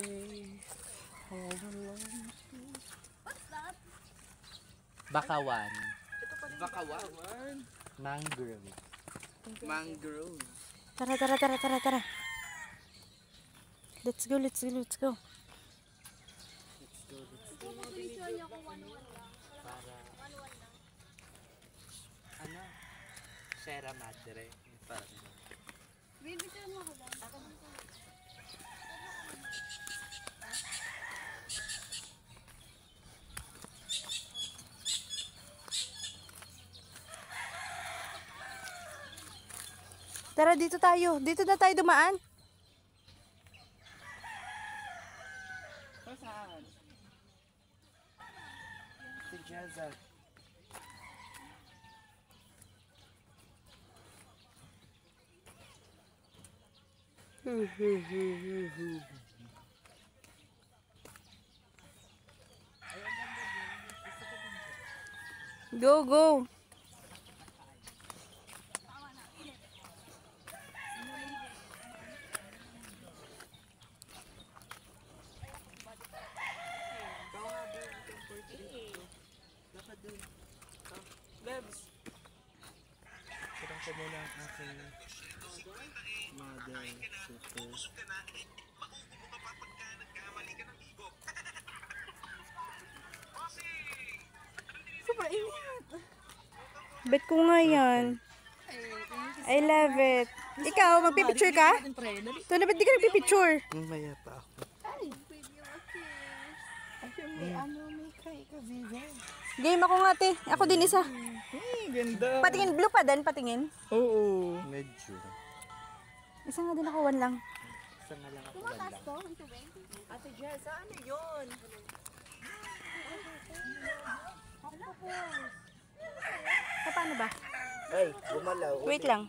bay. All alone. What's that? Bakawan. Bakawan. Mangrove. Mangrove. Tara. Let's go. Let's go. Kung mapicture niyo kung 1-1 lang. Para, 1-1 lang. ano? Sierra Madre. Parang, Bibicture mo ako lang. Tara, dito tayo. Dito na tayo dumaan. Saan? Si Jezza. Go. Lebs. Sarang ko muna ang aking model super. Super init. Bet ko nga yan. I love it. Ikaw, magpipicture ka? Ito na, ba't di ka nagpipicture? Maya pa ako. May kay ka, Viva. Game ako nga, te. Ako din isa. Ganda. Patingin, blue pa din, patingin. Oo. Medyo. Isa nga din ako, one lang. isa nga lang ako Tumataas lang. to, ang tubig. Ate Jessa, ano yun? Paano ba? Ay, gumalaw. Wait lang.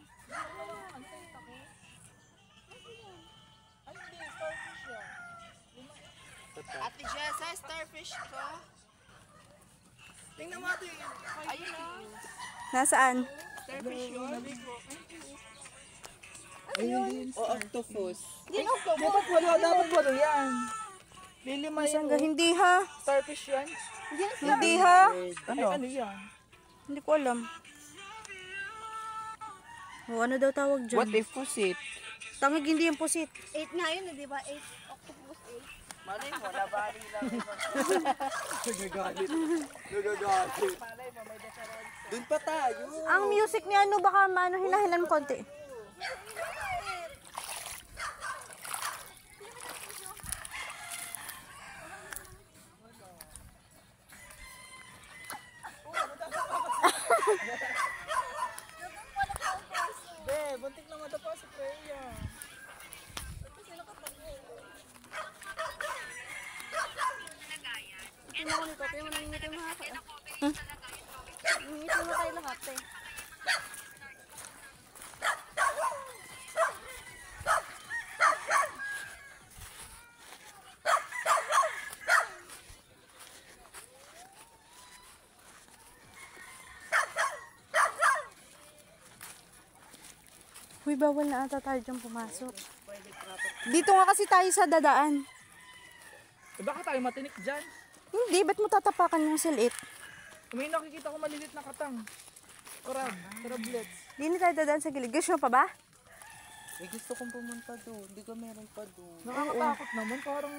Ate Jessa, starfish ko. Tingnan mo ate. Ayun na. Nasaan? Starfish yun. Ayun. O octopus. Dapat walo yan. Lilima yan. Sangga, hindi ha. Starfish yan. Hindi ha. Ano yan? Hindi ko alam. O, ano daw tawag dyan? What if pusit? Tangig, hindi yung pusit. 8 nga yun, di ba? 8, octopus 8. Malay mo, nabali lang. Nagagalit. Malay mo, may desaron. Doon pa tayo. Ang music niya, ano, baka hinahilan mo konti. Be, buntik na madapa si Freya. Ito mo nito, tayo mo nangingitin mo haka. Nangingitin mo tayo lahat eh. Uy, bawal na ata tayo dyan pumasok. Dito nga kasi tayo sa dadaan. Eh, baka tayo matinik dyan. Hindi, ba't mo tatapakan yung silit? May nakikita ko malilit na katang. Crablets. Di na tayo dadaan sa gilid. Gusto mo pa ba? Eh, gusto kong pumunta doon. Hindi ko meron pa doon. Nakakatakot naman. Parang...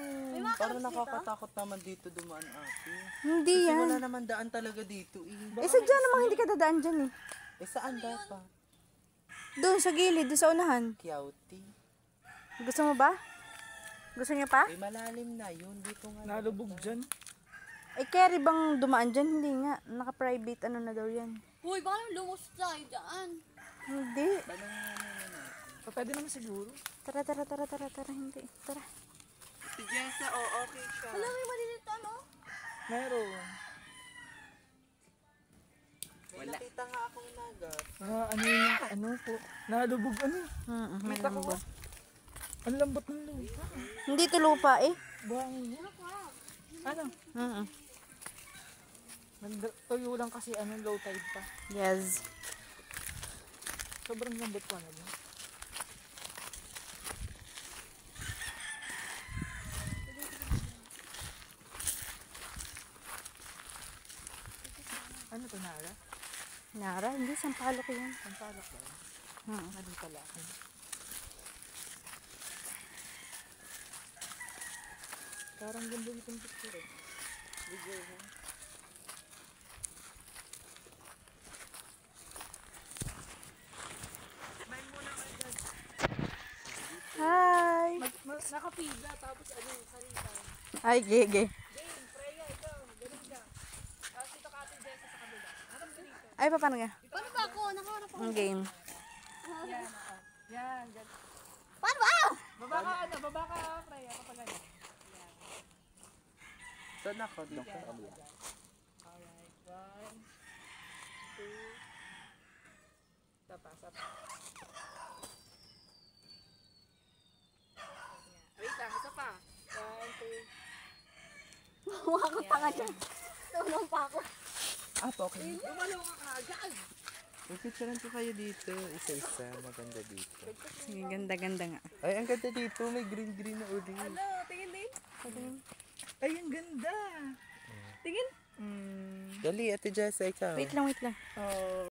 Parang nakakatakot naman dito dumaan ate. Hindi Kasi yan. wala naman daan talaga dito eh. Eh, sadya namang hindi ka dadaan dyan eh. Eh, saan dapat? Doon sa gilid, doon sa unahan. Kiauti. Gusto mo ba? Gusto niyo pa? Eh, malalim na yun. Dito nga. Nalubog dyan. Eh, carry bang dumaan dyan? Hindi nga. Naka-private ano na daw yan. Uy, baka naman lumos tayo dyan. Hindi. So, pwede naman siguro. Tara. Hindi. Tara. Si Jessa, okay siya. Alam mo yung malilit ano? Meron. May nakita nga akong nagat. Ano yun? Ano po? Nalubog ano? May lupa. Ang lambot ng lupa. Hindi to lupa eh. Buhangin niya. Ano? Tuyo lang kasi low tide pa. Yes. Sobrang lambot pa na Nara? Nara, hindi. Sampalok yan. Sampalok ba yun? Mali pala ako. Parang ganda itong picture eh. Video mo. Smile muna kayo dyan. Hi! Nakapila tapos ano yung salita. Ay, gege. Game, Freya, ikaw. Ganun ka. Tapos dito ka Ate Jessa sa kabila. Harap ka dito. Ay, paano nga? Paano ba ako? Nakaharap ako. Ang game. Yan, oo. Yan, ganun. Paano ba? Baba ka, Freya, kapag ganyan. Saan ako? Doon ka kabila. Alright, 1, 2, sapa. Wait lang, isa pa. 1, 2. Huwag ako tanga dyan. Tulong pa ako. Ah, okay. Lumalaw ka kagad. Picturean ko kayo dito. Isa-isa. Maganda dito. Sige, ganda-ganda nga. Ay, ang ganda dito. May green-green na uli. Ano, tingin din. Ay, ang ganda. Tingin. Dali, Ate Jessa, ikaw. Wait lang, wait lang. Oh.